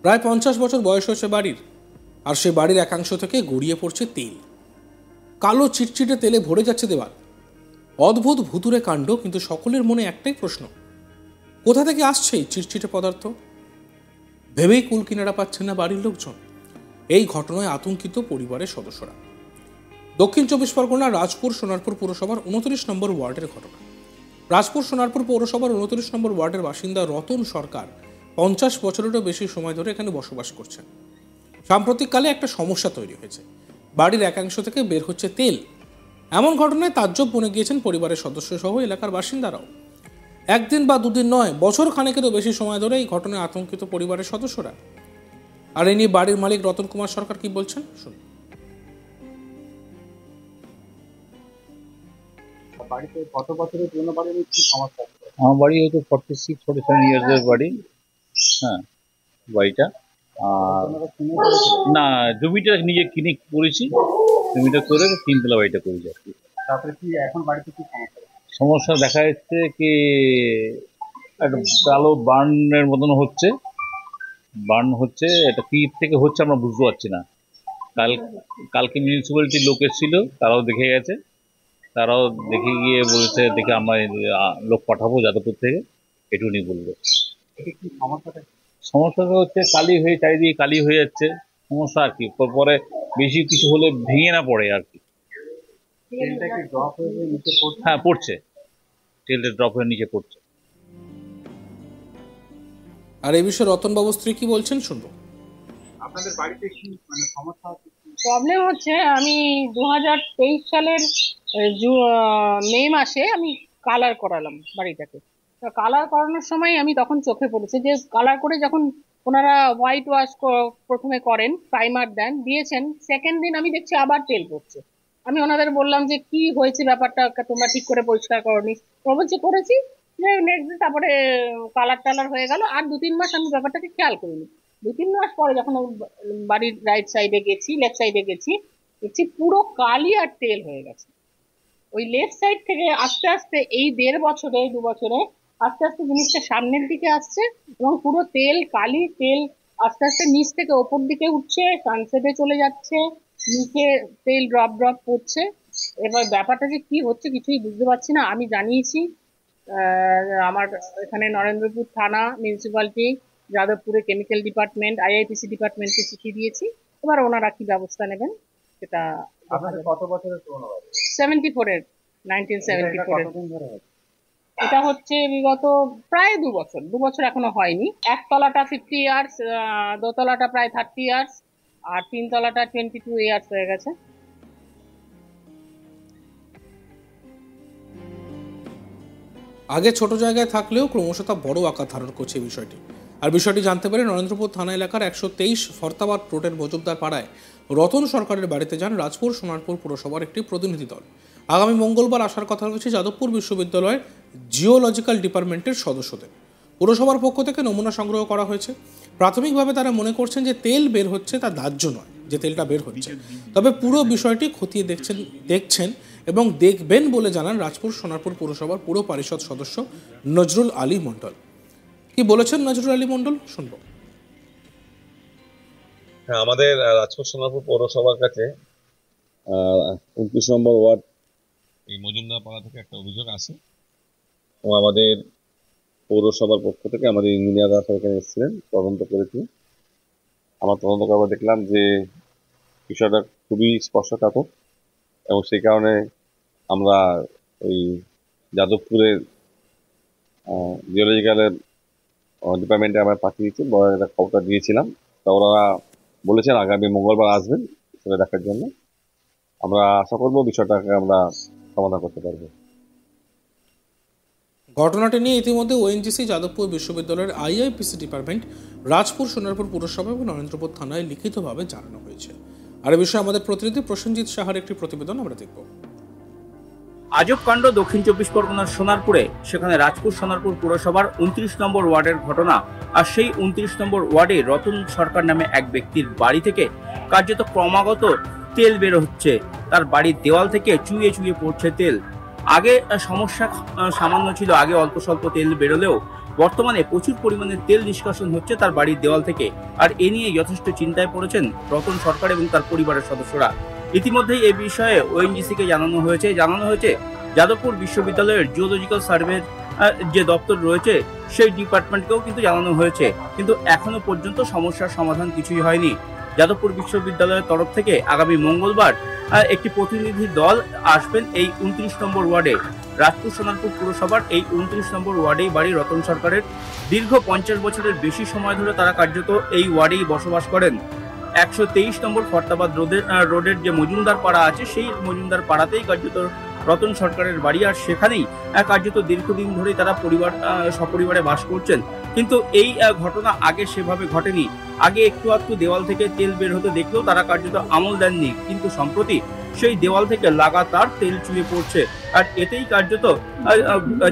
প্রায় 50 বছর বয়স হয়েছে বাড়ির, আর সেই বাড়ির একাংশ থেকে গড়িয়ে পড়ছে তেল। কালো চিটচিটে তেলে ভরে যাচ্ছে দেওয়াল। অদ্ভুত ভুতুরে কাণ্ড, কিন্তু সকলের মনে একটাই প্রশ্ন, কোথা থেকে আসছে এই চিটচিটে পদার্থ? ভেবেই কুল কিনারা পাচ্ছেন না বাড়ির লোকজন। এই ঘটনায় আতঙ্কিত পরিবারের সদস্যরা। দক্ষিণ 24 পরগনা রাজপুর সোনারপুর পৌরসভার 29 নম্বর ওয়ার্ডের ঘটনা। রাজপুর সোনারপুর পৌরসভার 29 নম্বর ওয়ার্ডের বাসিন্দা রতন সরকার 50 বছরেরও বেশি সময় ধরে এখানে বসবাস করছেন। সাম্প্রতিককালে একটা সমস্যা তৈরি হয়েছে, বাড়ির একাংশ থেকে বের হচ্ছে তেল। এমন ঘটনায় তাজ্জব বনে গিয়েছেন পরিবারের সদস্য সহ এলাকার বাসিন্দারাও। একদিন বা দুদিন নয়, বছর খানেকেরও বেশি সময় ধরে এই ঘটনায় আতঙ্কিত পরিবারের সদস্যরা। আর এ নিয়ে বাড়ির মালিক রতন কুমার সরকার কি বলছেন শুনুন। বাড়িতে কত বছরের পুরনো বাড়ি, কি সমস্যা? আমার বাড়ি হয়তো 46-47 ইয়ার্সের বাড়ি। হ্যাঁ, বাড়িটা না, জমিটা নিজে কিনে করেছি, জমিটা করে 3 তলা বাড়িটা করেছি আর কি। তারপরে কি এখন বাড়িতে কি সমস্যা? সমস্যা দেখা যাচ্ছে কি একটা কালো বার্নের মতন হচ্ছে, বার্ন হচ্ছে, এটা কি থেকে হচ্ছে আমরা বুঝতে পারছি না। কালকে মিউনিসিপ্যালিটির লোক এসেছিল, তারাও দেখে গেছে, তারাও দেখে গিয়ে বলেছে দেখে আমরা লোক পাঠাবো যাদবপুর থেকে, এটুকুনি বলবো। সমস্যাটা হচ্ছে কালি হয়ে চারিদিকে কালি হয়ে যাচ্ছে, সমস্যা আর কি। পরে বেশি কিছু হলে ভেঙে না পড়ে আর কি। হ্যাঁ, পড়ছে, তেলটা ড্রপ হয়ে নিচে পড়ছে। আর এই বিষয়ে রতনবাবু স্ত্রী কি বলছেন শুনবো। আপনাদের বাড়িতে কি সমস্যা হচ্ছে? প্রবলেম হচ্ছে, আমি 2023 সালের মে মাসে আমি কালার করালাম বাড়িটাকে। তো কালার করানোর সময় আমি তখন চোখে পড়েছে যে কালার করে যখন ওনারা হোয়াইট ওয়াশ প্রথমে করেন, প্রাইমার দেন, দিয়েছেন, সেকেন্ড দিন আমি দেখছি আবার তেল পড়ছে। আমি ওনাদের বললাম যে কি হয়েছে ব্যাপারটা, তোমরা ঠিক করে পরিষ্কার করনি। বলছে করেছি, যে নেক্সট দিন তারপরে কালার টালার হয়ে গেল। আর 2-3 মাস আমি ব্যাপারটাকে খেয়াল করিনি। 2-3 মাস পরে যখন বাড়ির রাইট সাইডে গেছি, লেফট সাইডে গেছি, দেখছি পুরো কালি আর তেল হয়ে গেছে। ওই লেফট সাইড থেকে আস্তে আস্তে এই 1.5 বছরে 2 বছরে আস্তে আস্তে জিনিসটা সামনের দিকে আসছে, এবং পুরো তেল কালি তেল আস্তে আস্তে নিচ থেকে ওপর দিকে উঠছে, সানসেটে চলে যাচ্ছে, নিচে তেল ড্রপ ড্রপ পড়ছে। এবার ব্যাপারটা যে কি হচ্ছে কিছুই বুঝতে পারছি না। আমি জানিয়েছি আমার এখানে নরেন্দ্রপুর থানা, মিউনিসিপ্যালিটি, যাদবপুরে কেমিক্যাল ডিপার্টমেন্ট, আইআইপিসি ডিপার্টমেন্টকে চিঠি দিয়েছি। এবার ওনারা কি ব্যবস্থা নেবেন সেটা। কত বছরের পুরনো বাড়ি? 1974 এর। এটা হচ্ছে বিগত প্রায় 2 বছর এখনো হয়নি। একতলাটা 50 ইয়ার্স, দোতলাটা প্রায় 30 ইয়ার্স, আর 3 তলাটা 22 ইয়ার্স হয়ে গেছে। আগে ছোট জায়গায় থাকলেও ক্রমশ তা বড় আকার ধারণ করছে বিষয়টি। আর বিষয়টি জানতে পেরে নরেন্দ্রপুর থানা এলাকার 123 ফরতাবাদ রোডের মজুমদার পাড়ায় রতন সরকারের বাড়িতে যান রাজপুর সোনারপুর পুরসভার একটি প্রতিনিধি দল। আগামী মঙ্গলবার আসার কথা রয়েছে যাদবপুর বিশ্ববিদ্যালয়ের জিওলজিক্যাল ডিপার্টমেন্টের সদস্যদের। পুরসভার পক্ষ থেকে নমুনা সংগ্রহ করা হয়েছে। প্রাথমিকভাবে তারা মনে করছেন যে তেল বের হচ্ছে তা দাহ্য নয়, যে তেলটা বের হচ্ছে। তবে পুরো বিষয়টি খতিয়ে দেখছেন এবং দেখবেন বলে জানান রাজপুর সোনারপুর পুরসভার পুর পরিষদ সদস্য নজরুল আলী মণ্ডল। কি বলেছেন নজরুল আলী মণ্ডল শুনবো। হ্যাঁ, আমাদের রাজপুর সোনারপুর পৌরসভার কাছে 29 নম্বর ওয়ার্ড এই মজুমদার পাড়া থেকে একটা অভিযোগ আসে, এবং আমাদের পৌরসভার পক্ষ থেকে আমাদের ইঞ্জিনিয়াররা এখানে এসেছিলেন, তদন্ত করেছিলেন। আমরা তদন্ত করে দেখলাম যে বিষয়টা খুবই স্পর্শকাতর, এবং সেই কারণে আমরা ওই যাদবপুরের জিওলজিক্যালের ডিপার্টমেন্টে আমরা পাঠিয়ে দিচ্ছি, বড় একটা খবরটা দিয়েছিলাম। তা ওরা বলেছেন আগামী মঙ্গলবার আসবেন সেটা দেখার জন্য। আমরা আশা করবো বিষয়টাকে আমরা সমাধান করতে পারবো। ঘটনাটি নিয়ে ইতিমধ্যে ওএনজিসি, যাদবপুর বিশ্ববিদ্যালয়ের আইআইপিসি ডিপার্টমেন্ট, রাজপুর সোনারপুর পুরসভা এবং নরেন্দ্রপুর থানায় লিখিতভাবে জানানো হয়েছে। আর এ বিষয়ে আমাদের প্রতিনিধি প্রসেনজিৎ সাহার একটি প্রতিবেদন আমরা দেখব। আজব কাণ্ড দক্ষিণ 24 পরগনার সোনারপুরে। সেখানে রাজপুর সোনারপুর পুরসভার 29 নম্বর ওয়ার্ডের ঘটনা। আর সেই 29 নম্বর ওয়ার্ডে রতন সরকার নামে এক ব্যক্তির বাড়ি থেকে কার্যত ক্রমাগত তেল বের হচ্ছে। তার বাড়ির দেওয়াল থেকে চুইয়ে চুইয়ে পড়ছে তেল। আগে সমস্যা সামান্য ছিল, আগে অল্প স্বল্প তেল বেরোলেও বর্তমানে প্রচুর পরিমাণে তেল নিষ্কাশন হচ্ছে তার বাড়ির দেওয়াল থেকে। আর এ নিয়ে যথেষ্ট চিন্তায় পড়েছেন রতন সরকার এবং তার পরিবারের সদস্যরা। ইতিমধ্যেই এই বিষয়ে ওএনজিসি-কে জানানো হয়েছে যাদবপুর বিশ্ববিদ্যালয়ের জিওলজিক্যাল সার্ভের যে দপ্তর রয়েছে সেই ডিপার্টমেন্টকেও কিন্তু জানানো হয়েছে, কিন্তু এখনো পর্যন্ত সমস্যার সমাধান কিছুই হয়নি। যাদবপুর বিশ্ববিদ্যালয়ের তরফ থেকে আগামী মঙ্গলবার একটি প্রতিনিধি দল আসবেন এই 29 নম্বর ওয়ার্ডে। রাজপুর সোনারপুর পুরসভার এই 29 নম্বর ওয়ার্ডেই বাড়ি রতন সরকারের। দীর্ঘ 50 বছরের বেশি সময় ধরে তারা কার্যত এই ওয়ার্ডেই বসবাস করেন। 123 নম্বর ফরতাবাদ রোডের যে মজুমদার পাড়া আছে সেই মজুমদার পাড়াতেই কার্যত রতন সরকারের বাড়ি, আর সেখানেই কার্যত দীর্ঘদিন ধরেই তারা সপরিবারে বাস করছেন। কিন্তু এই ঘটনা আগে সেভাবে ঘটেনি। আগে একটু আধটু দেওয়াল থেকে তেল বের হতে দেখলেও তারা কার্যত আমল দেননি, কিন্তু সম্প্রতি সেই দেওয়াল থেকে লাগাতার তেল চুইয়ে পড়ছে। আর এতেই কার্যত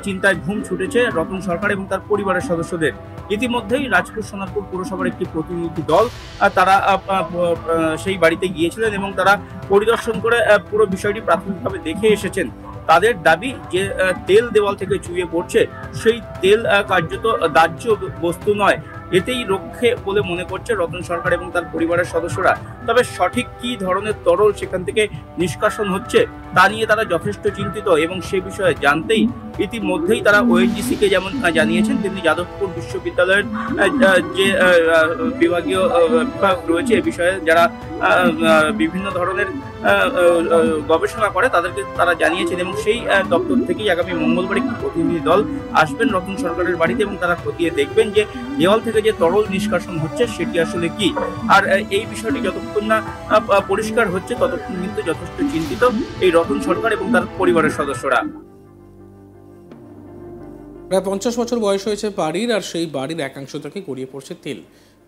চিন্তায় ঘুম ছুটেছে রতন সরকার এবং তার পরিবারের সদস্যদের। ইতিমধ্যেই রাজপুর সোনারপুর পুরসভার একটি প্রতিনিধি দল তারা সেই বাড়িতে গিয়েছিলেন এবং তারা পরিদর্শন করে পুরো বিষয়টি প্রাথমিকভাবে দেখে এসেছেন। তাদের দাবি যে তেল দেওয়াল থেকে চুইয়ে পড়ছে সেই তেল কার্যত দাহ্য বস্তু নয়, এতেই রক্ষে বলে মনে করছে রতন সরকার এবং তার পরিবারের সদস্যরা। তবে সঠিক কি ধরনের তরল সেখান থেকে নিষ্কাশন হচ্ছে তা নিয়ে তারা যথেষ্ট চিন্তিত এবং সে বিষয়ে জানতেই ইতিমধ্যেই তারা ওএনজিসি-কে যেমন জানিয়েছেন, তেমনি যাদবপুর বিশ্ববিদ্যালয়ের যে বিভাগীয় বিভাগ রয়েছে এ বিষয়ে যারা বিভিন্ন ধরনের গবেষণা করে তাদেরকে তারা জানিয়েছেন এবং সেই দপ্তর থেকেই আগামী মঙ্গলবার একটি প্রতিনিধি দল আসবেন রতন সরকারের বাড়িতে এবং তারা খতিয়ে দেখবেন যে দেওয়াল থেকে যে তরল নিষ্কাশন হচ্ছে সেটি আসলে কি। আর এই বিষয়টি যতক্ষণ না পরিষ্কার হচ্ছে ততক্ষণ কিন্তু যথেষ্ট চিন্তিত এই রতন সরকার এবং তার পরিবারের সদস্যরা। প্রায় 50 বছর বয়স হয়েছে বাড়ির, আর সেই বাড়ির একাংশ থেকে গড়িয়ে পড়ছে তেল।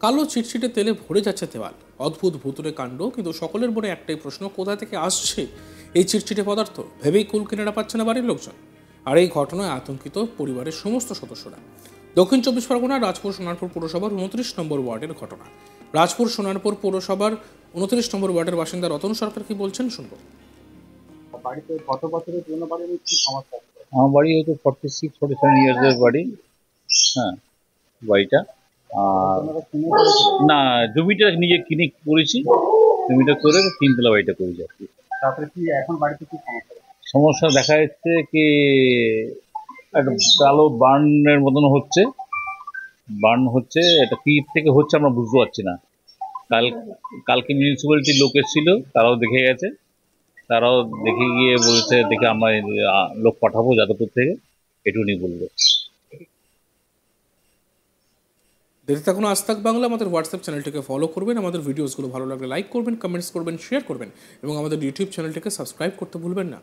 কালো চিটচিটে তেলে ভরে যাচ্ছে দেওয়াল। অদ্ভুত ভুতুরে কাণ্ড, কিন্তু সকলের মনে একটাই প্রশ্ন, কোথা থেকে আসছে এই চিটচিটে পদার্থ? ভেবেই কুল কিনারা পাচ্ছে না বাড়ির লোকজন। আর এই ঘটনায় আতঙ্কিত পরিবারের সমস্ত সদস্যরা। দক্ষিণ 24 পরগনা রাজপুর সোনারপুর পৌরসভার 29 নম্বর ওয়ার্ডের ঘটনা। রাজপুর সোনারপুর পৌরসভার 29 নম্বর ওয়ার্ডের বাসিন্দা রতন সরকার কি বলছেন শুনবো। বাড়িতে কত বছরের পুরনো বাড়ি এবং কি সমস্যা? আমার বাড়ি হয়তো 46-47 ইয়ার্সের বাড়ি। হ্যাঁ, বাড়িটা। আর আপনারা কিনে করেছিলেন? না, জমিটা নিজে কিনে করেছি, জমিটা করে 3 তলা বাড়িটা করেছি আর কি। তারপরে কি এখন বাড়িতে কি সমস্যা? সমস্যা দেখা যাচ্ছে কি একটা কালো বার্নের মতন হচ্ছে, এটা কি থেকে হচ্ছে আমরা বুঝতে পারছি না। কালকে মিউনিসিপ্যালিটির লোক এসেছিল, তারাও দেখে গেছে, তারাও দেখে গিয়ে বলেছে দেখে আমরা লোক পাঠাবো যাদবপুর থেকে, এটুকুনি বলবো। দেখতে থাকুন আজ তাক বাংলা। আমাদের হোয়াটসঅ্যাপ চ্যানেলটিকে ফলো করবেন, আমাদের ভিডিওসগুলো ভালো লাগলে লাইক করবেন, কমেন্টস করবেন, শেয়ার করবেন এবং আমাদের ইউটিউব চ্যানেলটিকে সাবস্ক্রাইব করতে ভুলবেন না।